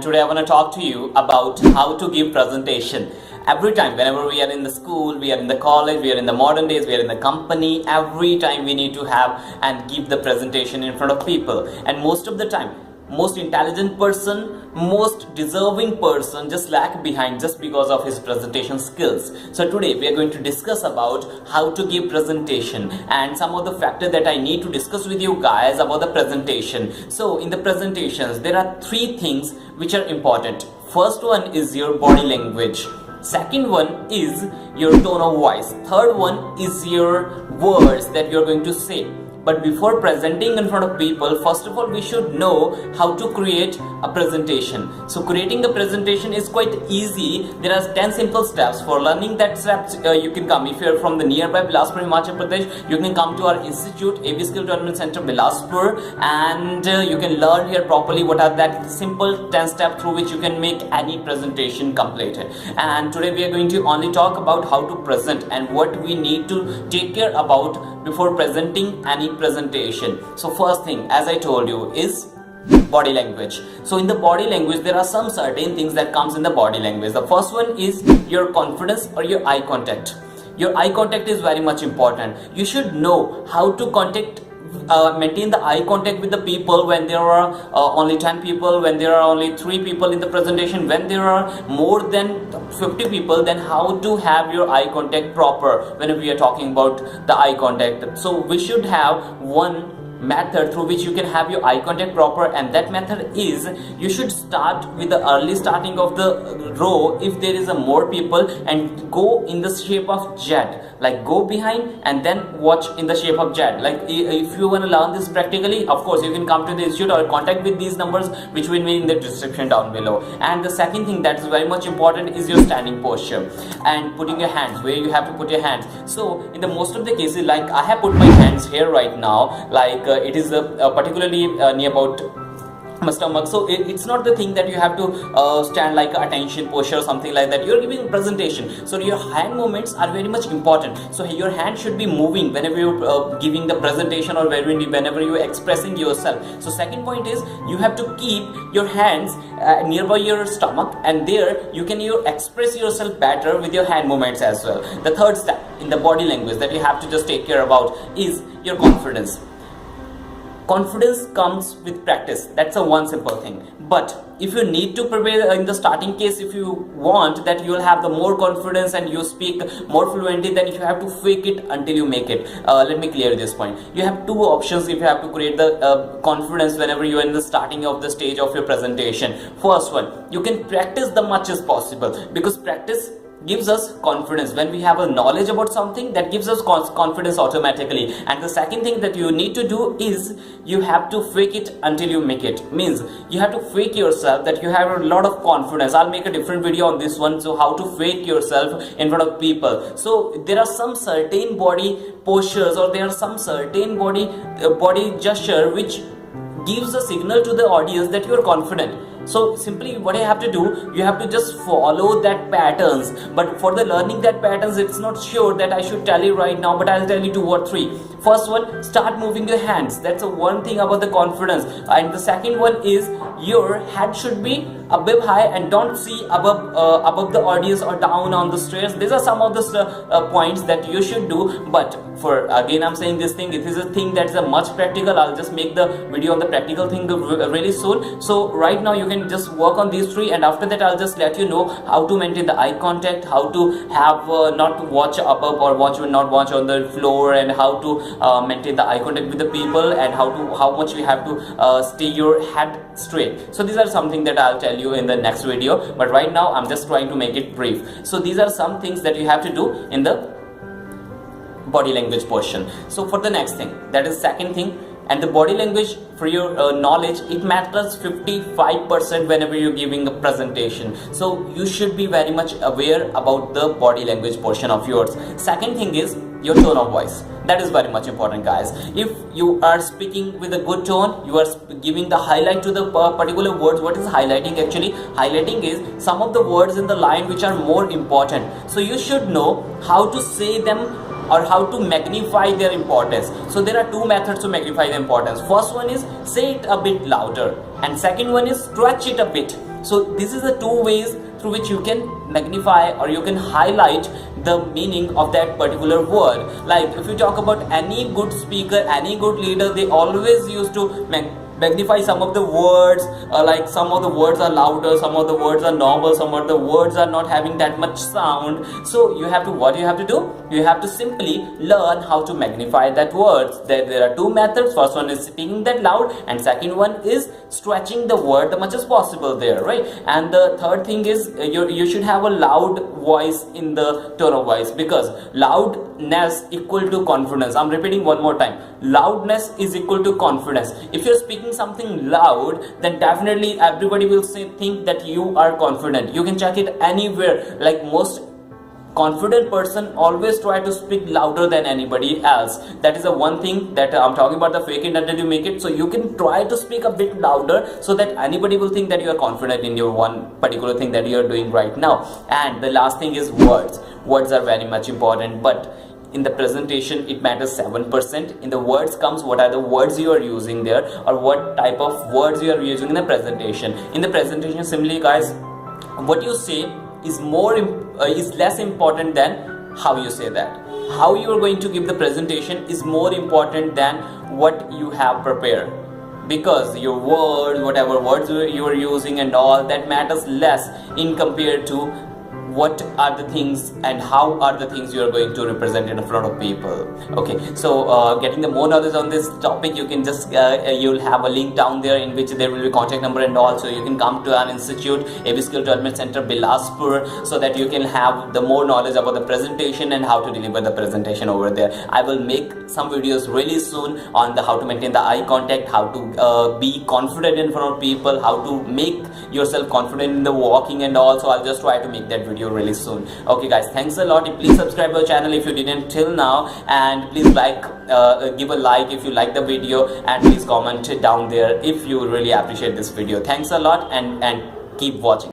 Today I want to talk to you about how to give presentation. Every time, whenever we are in the school, we are in the college, we are in the modern days, we are in the company, every time we need to have and give the presentation in front of people. And most of the time, most intelligent person, most deserving person just lag behind just because of his presentation skills. So today we are going to discuss about how to give presentation and some of the factors that I need to discuss with you guys about the presentation. So in the presentations, there are three things which are important. First one is your body language. Second one is your tone of voice. Third one is your words that you're going to say. But before presenting in front of people, first of all, we should know how to create a presentation. So creating a presentation is quite easy. There are 10 simple steps. For learning that steps, you can come. If you're from the nearby Bilaspur, Himachal Pradesh, you can come to our institute, AB Skill Development Center, Bilaspur, and you can learn here properly what are that simple 10 steps through which you can make any presentation completed. And today we are going to only talk about how to present and what we need to take care about before presenting any presentation. So first thing, as I told you, is body language. So in the body language, there are some certain things that comes in the body language. The first one is your confidence or your eye contact. Your eye contact is very much important. You should know how to maintain the eye contact with the people when there are only 10 people, when there are only 3 people in the presentation, when there are more than 50 people, then how to have your eye contact proper when we are talking about the eye contact. So we should have one method through which you can have your eye contact proper, and that method is you should start with the early starting of the row if there is a more people, and go in the shape of Z, like go behind and then watch in the shape of Z. Like if you want to learn this practically, of course you can come to the institute or contact with these numbers which will be in the description down below. And the second thing that is very much important is your standing posture and putting your hands where you have to put your hands. So in the most of the cases, like I have put my hands here right now, like it is particularly near about my stomach. So it's not the thing that you have to stand like attention posture or something like that. You're giving a presentation, so your hand movements are very much important. So your hand should be moving whenever you're giving the presentation or whenever you're expressing yourself. So second point is you have to keep your hands nearby your stomach, and there you can express yourself better with your hand movements as well. The third step in the body language that you have to just take care about is your confidence. Confidence comes with practice. That's a one simple thing. But if you need to prepare in the starting case, if you want that you will have the more confidence and you speak more fluently, then you have to fake it until you make it. Let me clear this point. You have two options if you have to create the confidence whenever you are in the starting of the stage of your presentation. First one, you can practice the much as possible, because practice gives us confidence. When we have a knowledge about something, that gives us confidence automatically. And the second thing that you need to do is you have to fake it until you make it. Means you have to fake yourself that you have a lot of confidence. I'll make a different video on this one, so how to fake yourself in front of people. So there are some certain body postures, or there are some certain body gesture which gives a signal to the audience that you are confident. So simply what I have to do, you have to just follow that patterns. But for the learning that patterns, it's not sure that I should tell you right now, but I'll tell you 2 or 3. First one, start moving your hands. That's the one thing about the confidence. And the second one is your head should be a bit high and don't see above the audience or down on the stairs. These are some of the points that you should do. But for again, I'm saying this thing, it is a thing that is a much practical. I'll just make the video on the practical thing really soon. So right now you can just work on these 3, and after that I'll just let you know how to maintain the eye contact, how to have not to watch above or not watch on the floor, and how to maintain the eye contact with the people, and how much you have to stay your head straight. So these are something that I'll tell you in the next video, but right now I'm just trying to make it brief. So these are some things that you have to do in the body language portion. So for the next thing, that is second thing. And the body language, for your knowledge, it matters 55% whenever you're giving a presentation. So you should be very much aware about the body language portion of yours. Second thing is your tone of voice. That is very much important, guys. If you are speaking with a good tone, you are giving the highlight to the particular words. What is highlighting actually? Highlighting is some of the words in the line which are more important. So you should know how to say them or how to magnify their importance. So there are two methods to magnify the importance. First one is say it a bit louder, and second one is stretch it a bit. So this is the two ways through which you can magnify or you can highlight the meaning of that particular word. Like if you talk about any good speaker, any good leader, they always used to magnify some of the words, like some of the words are louder, some of the words are normal, some of the words are not having that much sound. So you have to, what you have to do, you have to simply learn how to magnify that words. There are two methods. First one is speaking that loud, and second one is stretching the word as much as possible there, right? And the third thing is you should have a loud voice in the tone of voice, because loudness equal to confidence. I'm repeating one more time, loudness is equal to confidence. If you're speaking something loud, then definitely everybody will think that you are confident. You can check it anywhere. Like most confident person always try to speak louder than anybody else. That is the one thing that I'm talking about, the fake it until you make it. So you can try to speak a bit louder so that anybody will think that you are confident in your one particular thing that you are doing right now. And the last thing is words. Words are very much important, but in the presentation it matters 7%. In the words comes what are the words you are using there, or what type of words you are using in the presentation. In the presentation, simply guys, what you say is less important than how you say that. How you are going to give the presentation is more important than what you have prepared, because your words, whatever words you are using and all, that matters less in compared to what are the things and how are the things you are going to represent in front of people. Okay, so getting the more knowledge on this topic, you can just you'll have a link down there in which there will be contact number and all, so you can come to our institute, AB Skill Development Center, Bilaspur, so that you can have the more knowledge about the presentation and how to deliver the presentation over there. I will make some videos really soon on the how to maintain the eye contact, how to be confident in front of people, how to make yourself confident in the walking and all. So I'll just try to make that video really soon. Okay guys, thanks a lot. Please subscribe our channel if you didn't till now, and please give a like if you like the video, and please comment down there if you really appreciate this video. Thanks a lot, and keep watching.